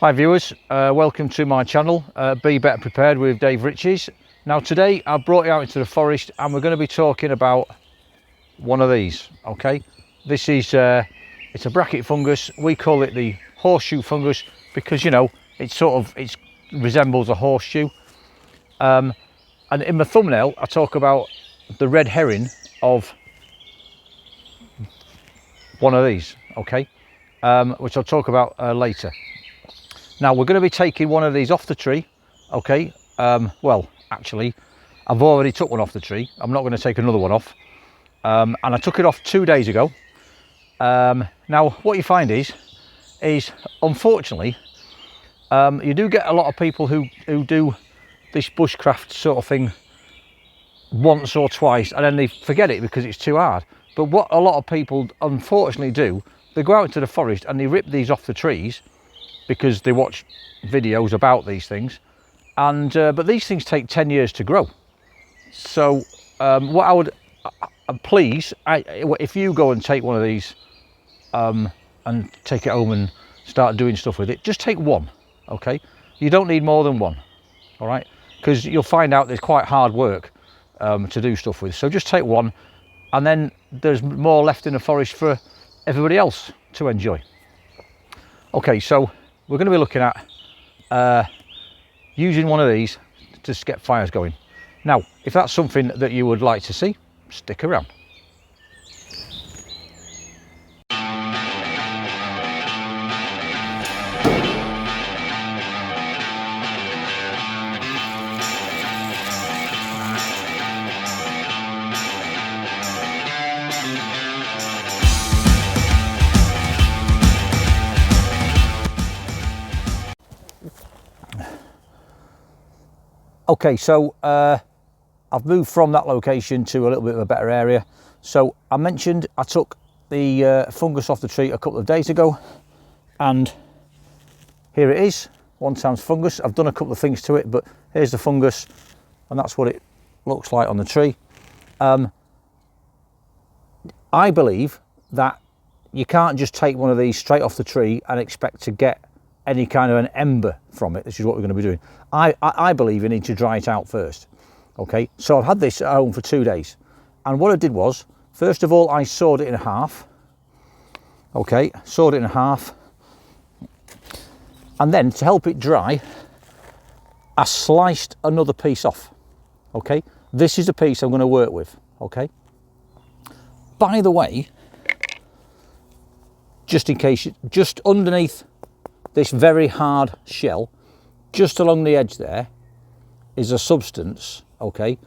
Hi viewers, welcome to my channel, Be Better Prepared with Dave Riches. Now today I've brought you out into the forest and we're going to be talking about one of these, okay? This is, it's a bracket fungus. We call it the horseshoe fungus because, you know, it resembles a horseshoe. And in my thumbnail I talk about the red herring of one of these, okay? Which I'll talk about later. Now we're going to be taking one of these off the tree, okay? Well, actually, I've already took one off the tree. I'm not going to take another one off. And I took it off 2 days ago. Now, what you find is unfortunately, you do get a lot of people who do this bushcraft sort of thing once or twice, and then they forget it because it's too hard. But what a lot of people unfortunately do, they go out into the forest and they rip these off the trees because they watch videos about these things, and but these things take 10 years to grow. So what I would please, if you go and take one of these and take it home and start doing stuff with it, just take one, okay? You don't need more than one, all right? Because you'll find out there's quite hard work to do stuff with. So just take one, and then there's more left in the forest for everybody else to enjoy. Okay, so we're going to be looking at using one of these to get fires going. Now, if that's something that you would like to see, stick around. Okay, so I've moved from that location to a little bit of a better area. So I mentioned I took the fungus off the tree a couple of days ago, and here it is, 1 times fungus. I've done a couple of things to it, but here's the fungus, and that's what it looks like on the tree. I believe that you can't just take one of these straight off the tree and expect to get any kind of an ember from it. This is what we're going to be doing. I believe you need to dry it out first. Okay, so I've had this at home for 2 days, and what I did was, first of all, I sawed it in half. Okay, sawed it in half, and then to help it dry, I sliced another piece off. Okay, this is the piece I'm going to work with. Okay, by the way, just in case, just underneath this very hard shell, just along the edge there, is a substance, okay,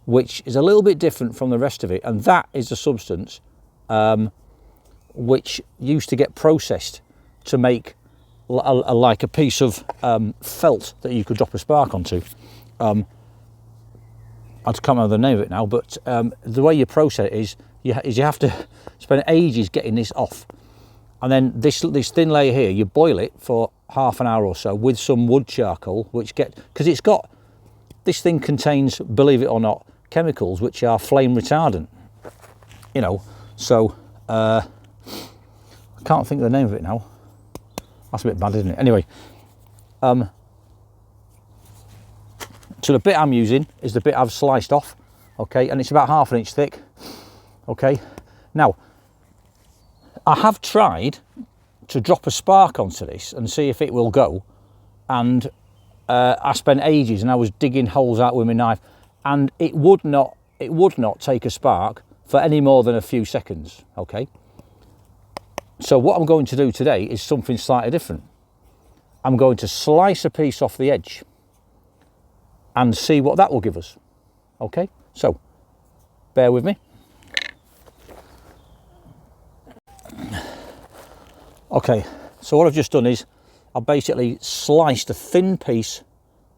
which is a little bit different from the rest of it, and that is a substance which used to get processed to make like a piece of felt that you could drop a spark onto. I can't remember the name of it now, but the way you process it is you have to spend ages getting this off. And then this thin layer here, you boil it for half an hour or so with some wood charcoal, because it's got, this thing contains, believe it or not, chemicals which are flame retardant, you know. So I can't think of the name of it now. That's a bit bad, isn't it? Anyway, so the bit I'm using is the bit I've sliced off, okay, and it's about ½ inch thick. Okay, now I have tried to drop a spark onto this and see if it will go, and I spent ages, and I was digging holes out with my knife, and it would not take a spark for any more than a few seconds. Okay, so what I'm going to do today is something slightly different. I'm going to slice a piece off the edge and see what that will give us. Okay, so bear with me. Okay, so what I've just done is I've basically sliced a thin piece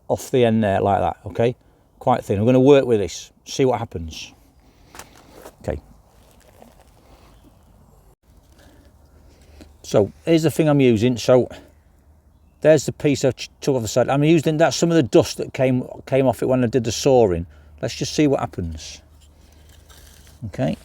off the end there like that, okay? Quite thin. I'm going to work with this, see what happens. Okay. So here's the thing I'm using. So there's the piece I took off the side. I'm using, that's some of the dust that came off it when I did the sawing. Let's just see what happens. Okay.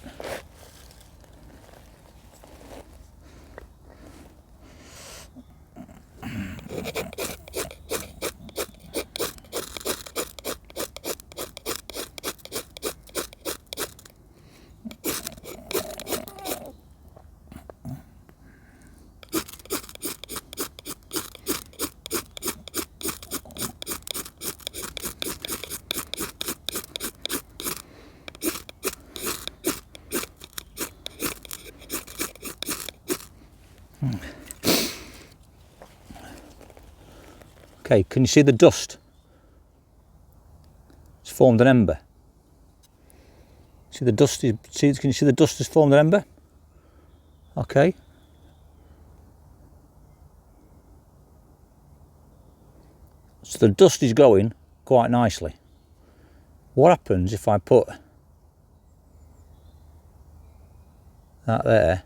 Okay, can you see the dust? It's formed an ember. See the dust? Can you see the dust has formed an ember? Okay. So the dust is going quite nicely. What happens if I put that there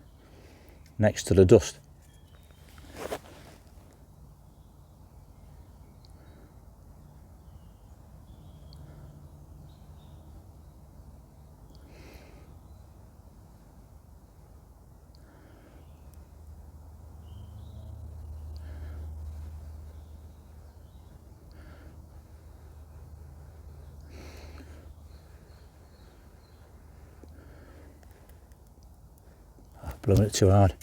next to the dust? I've blown it too hard.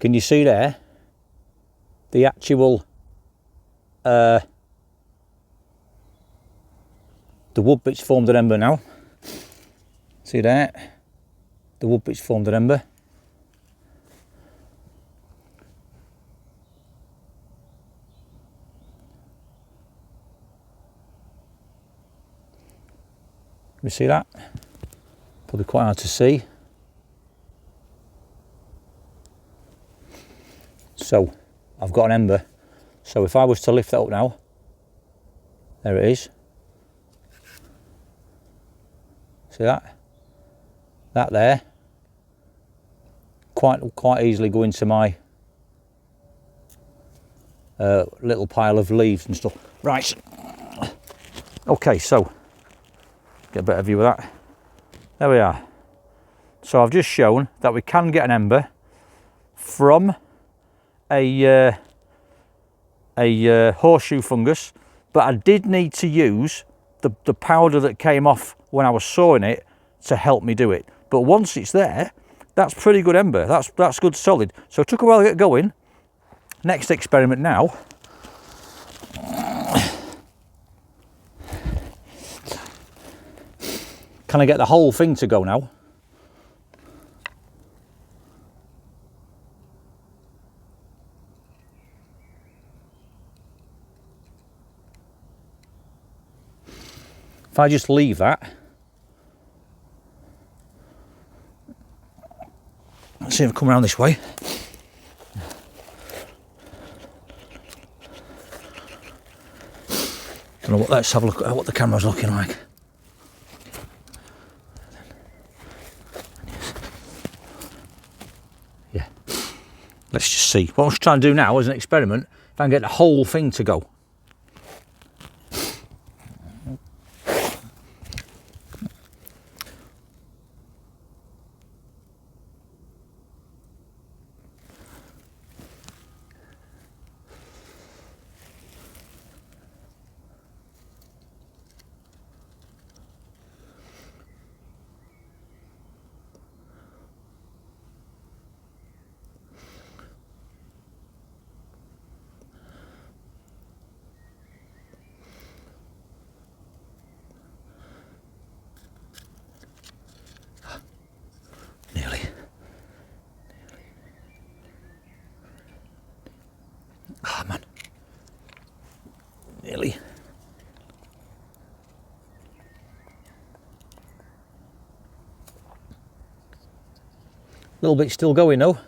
Can you see there the actual the wood bit's formed an ember now? See there? The wood bit's formed an ember. You see that? Probably quite hard to see. So I've got an ember. So if I was to lift that up now, there it is. See that? That there. Quite easily go into my little pile of leaves and stuff. Right. Okay, so get a better view of that. There we are. So I've just shown that we can get an ember from a horseshoe fungus, but I did need to use the powder that came off when I was sawing it to help me do it. But once it's there, that's pretty good ember. That's good solid. So it took a while to get going. Next experiment now. Can I get the whole thing to go now? If I just leave that, let's see if I come around this way. Don't know what. Let's have a look at what the camera's looking like. Yeah. Let's just see. What I'm trying to do now is an experiment. If I can get the whole thing to go. Ah, man. Nearly. A little bit still going though.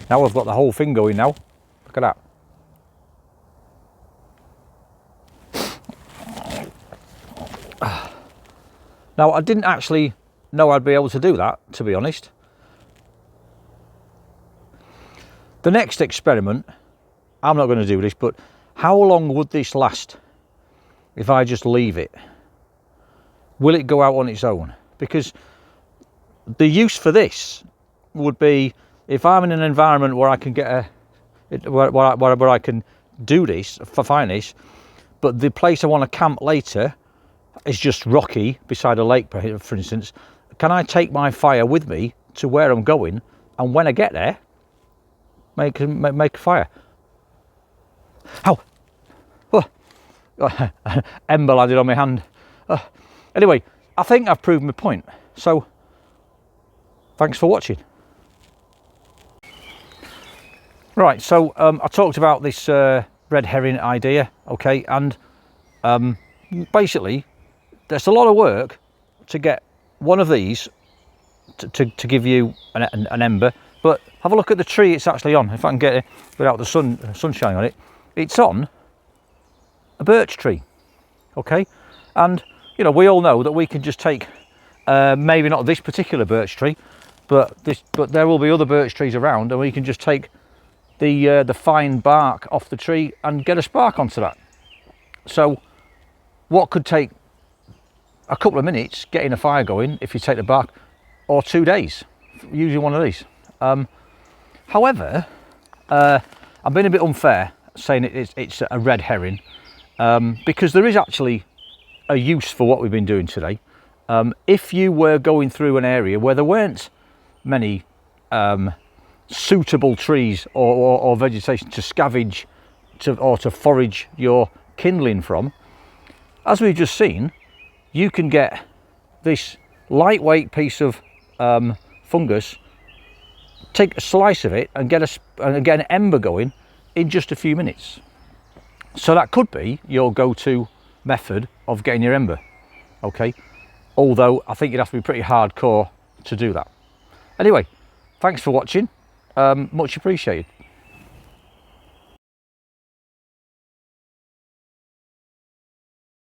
Now I've got the whole thing going now. Look at that. Now, I didn't actually know I'd be able to do that, to be honest. The next experiment, I'm not going to do this, but how long would this last if I just leave it? Will it go out on its own? Because the use for this would be if I'm in an environment where I can get where I can do this, find this, but the place I want to camp later is just rocky beside a lake, for instance. Can I take my fire with me to where I'm going, and when I get there, make a fire? Ow! Oh. Ember landed on my hand. Anyway, I think I've proved my point. So, thanks for watching. Right, so I talked about this red herring idea, okay, and basically, there's a lot of work to get one of these to give you an ember. But have a look at the tree it's actually on. If I can get it without the sunshine on it, it's on a birch tree, okay? And you know, we all know that we can just take maybe not this particular birch tree, but there will be other birch trees around, and we can just take the fine bark off the tree and get a spark onto that. So what could take a couple of minutes getting a fire going, if you take the bark, or 2 days using one of these. However, I'm being a bit unfair saying it's a red herring, because there is actually a use for what we've been doing today. If you were going through an area where there weren't many suitable trees or vegetation to scavenge or to forage your kindling from, as we've just seen, you can get this lightweight piece of fungus, take a slice of it and get an ember going in just a few minutes. So that could be your go-to method of getting your ember, okay? Although I think you'd have to be pretty hardcore to do that. Anyway, thanks for watching, much appreciated.